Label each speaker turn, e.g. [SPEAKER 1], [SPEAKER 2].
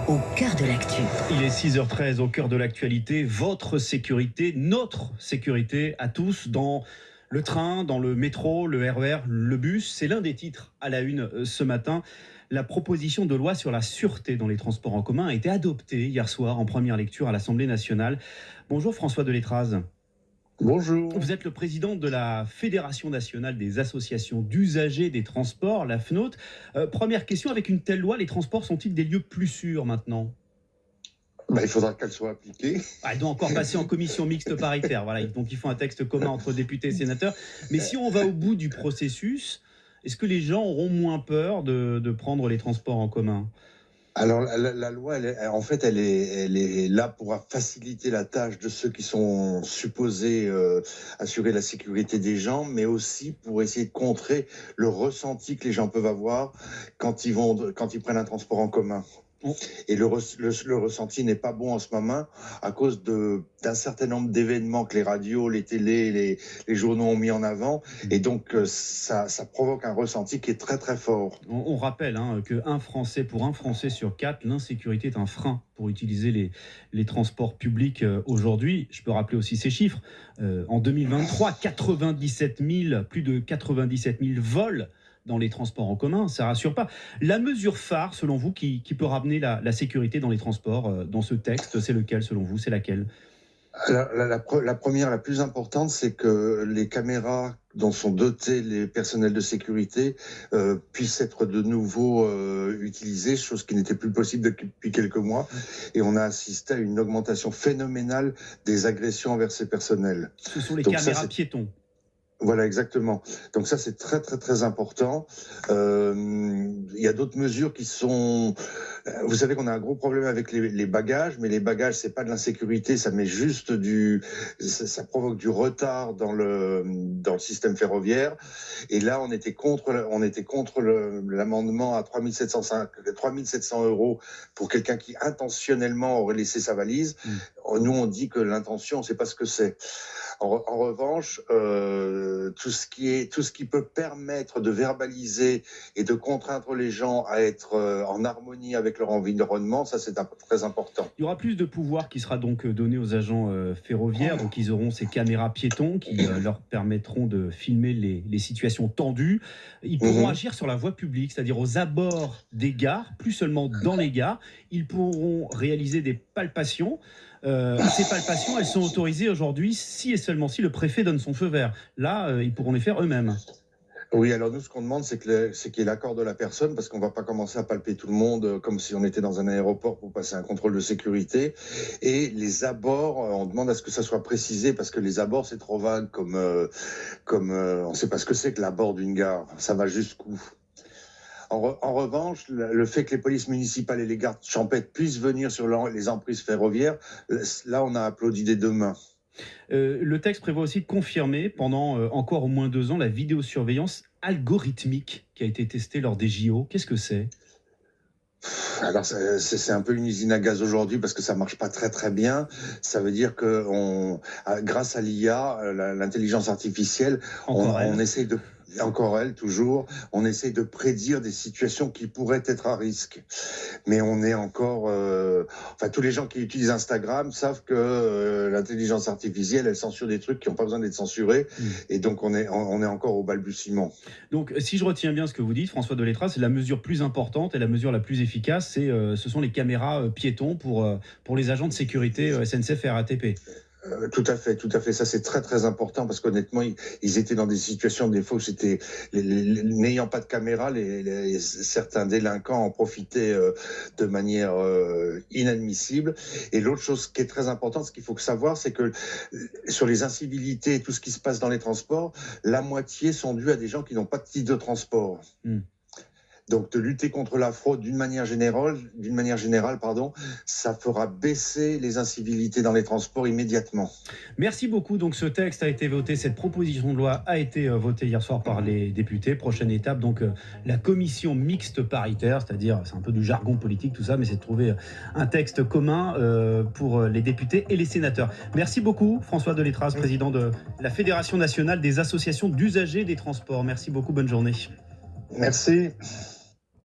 [SPEAKER 1] au cœur de l'actu.
[SPEAKER 2] Il est 6h13 au cœur de l'actualité. Votre sécurité, notre sécurité à tous dans le train, dans le métro, le RER, le bus. C'est l'un des titres à la une ce matin. La proposition de loi sur la sûreté dans les transports en commun a été adoptée hier soir en première lecture à l'Assemblée nationale. Bonjour François Deletraz.
[SPEAKER 3] Bonjour.
[SPEAKER 2] Vous êtes le président de la Fédération nationale des associations d'usagers des transports, la FNOT. Première question, avec une telle loi, les transports sont-ils des lieux plus sûrs maintenant ?
[SPEAKER 3] Il faudra qu'elle soit appliquée.
[SPEAKER 2] Elle doit encore passer en commission mixte paritaire. Voilà. Donc il faut un texte commun entre députés et sénateurs. Mais si on va au bout du processus, est-ce que les gens auront moins peur de prendre les transports en commun ?
[SPEAKER 3] Alors la loi, elle est là pour faciliter la tâche de ceux qui sont supposés assurer la sécurité des gens, mais aussi pour essayer de contrer le ressenti que les gens peuvent avoir quand ils prennent un transport en commun. Et le ressenti n'est pas bon en ce moment à cause d'un certain nombre d'événements que les radios, les télés, les journaux ont mis en avant. Et donc, ça provoque un ressenti qui est très, très fort.
[SPEAKER 2] On rappelle pour un Français sur 4, l'insécurité est un frein pour utiliser les transports publics aujourd'hui. Je peux rappeler aussi ces chiffres. En 2023, plus de 97 000 vols dans les transports en commun, ça ne rassure pas. La mesure phare, selon vous, qui peut ramener la sécurité dans les transports, dans ce texte, c'est lequel, selon vous ? C'est laquelle ?
[SPEAKER 3] La première, la plus importante, c'est que les caméras dont sont dotés les personnels de sécurité puissent être de nouveau utilisées, chose qui n'était plus possible depuis quelques mois. Et on a assisté à une augmentation phénoménale des agressions envers ces personnels.
[SPEAKER 2] Ce sont les caméras piétons.
[SPEAKER 3] Voilà, exactement. Donc ça, c'est très, très, très important. Il y a d'autres mesures qui sont... Vous savez qu'on a un gros problème avec les bagages, mais les bagages, c'est pas de l'insécurité, ça met juste ça provoque du retard dans le système ferroviaire. Et là, on était contre l'amendement à 3 700 € pour quelqu'un qui intentionnellement aurait laissé sa valise. Nous, on dit que l'intention, on sait pas ce que c'est. En revanche, tout ce qui peut permettre de verbaliser et de contraindre les gens à être en harmonie avec leur environnement, ça c'est très important.
[SPEAKER 2] Il y aura plus de pouvoir qui sera donc donné aux agents ferroviaires. Donc ils auront ces caméras piétons qui leur permettront de filmer les situations tendues. Ils pourront agir sur la voie publique, c'est-à-dire aux abords des gares, plus seulement dans les gares. Ils pourront réaliser des palpations. Ces palpations, elles sont autorisées aujourd'hui si et seulement si le préfet donne son feu vert. Là, ils pourront les faire eux-mêmes.
[SPEAKER 3] Oui, alors nous, ce qu'on demande, c'est qu'il y ait l'accord de la personne, parce qu'on ne va pas commencer à palper tout le monde comme si on était dans un aéroport pour passer un contrôle de sécurité. Et les abords, on demande à ce que ça soit précisé, parce que les abords, c'est trop vague, comme on ne sait pas ce que c'est que l'abord d'une gare. Ça va jusqu'où ? En revanche, le fait que les polices municipales et les gardes champêtres puissent venir sur les emprises ferroviaires, là, on a applaudi des deux mains.
[SPEAKER 2] Le texte prévoit aussi de confirmer pendant encore au moins 2 ans la vidéosurveillance algorithmique qui a été testée lors des JO. Qu'est-ce que c'est ?
[SPEAKER 3] Alors c'est un peu une usine à gaz aujourd'hui parce que ça marche pas très très bien. Ça veut dire que grâce à l'IA, l'intelligence artificielle, on essaie de... Encore elle, toujours, on essaie de prédire des situations qui pourraient être à risque. Mais on est encore... tous les gens qui utilisent Instagram savent que l'intelligence artificielle, elle censure des trucs qui n'ont pas besoin d'être censurés. Et donc, on est encore au balbutiement.
[SPEAKER 2] Donc, si je retiens bien ce que vous dites, François Deletraz, c'est la mesure plus importante et la mesure la plus efficace, ce sont les caméras piétons pour les agents de sécurité SNCF et RATP.
[SPEAKER 3] Tout à fait. Ça, c'est très, très important parce qu'honnêtement, ils étaient dans des situations, des fois, où c'était, n'ayant pas de caméra, certains délinquants en profitaient de manière inadmissible. Et l'autre chose qui est très importante, ce qu'il faut savoir, c'est que sur les incivilités et tout ce qui se passe dans les transports, la moitié sont dues à des gens qui n'ont pas de titre de transport. Donc, de lutter contre la fraude d'une manière générale, ça fera baisser les incivilités dans les transports immédiatement.
[SPEAKER 2] Merci beaucoup. Donc, ce texte a été voté, cette proposition de loi a été votée hier soir par les députés. Prochaine étape, donc, la commission mixte paritaire, c'est-à-dire, c'est un peu du jargon politique tout ça, mais c'est de trouver un texte commun pour les députés et les sénateurs. Merci beaucoup, François Deletraz, président de la Fédération nationale des associations d'usagers des transports. Merci beaucoup, bonne journée.
[SPEAKER 3] Merci.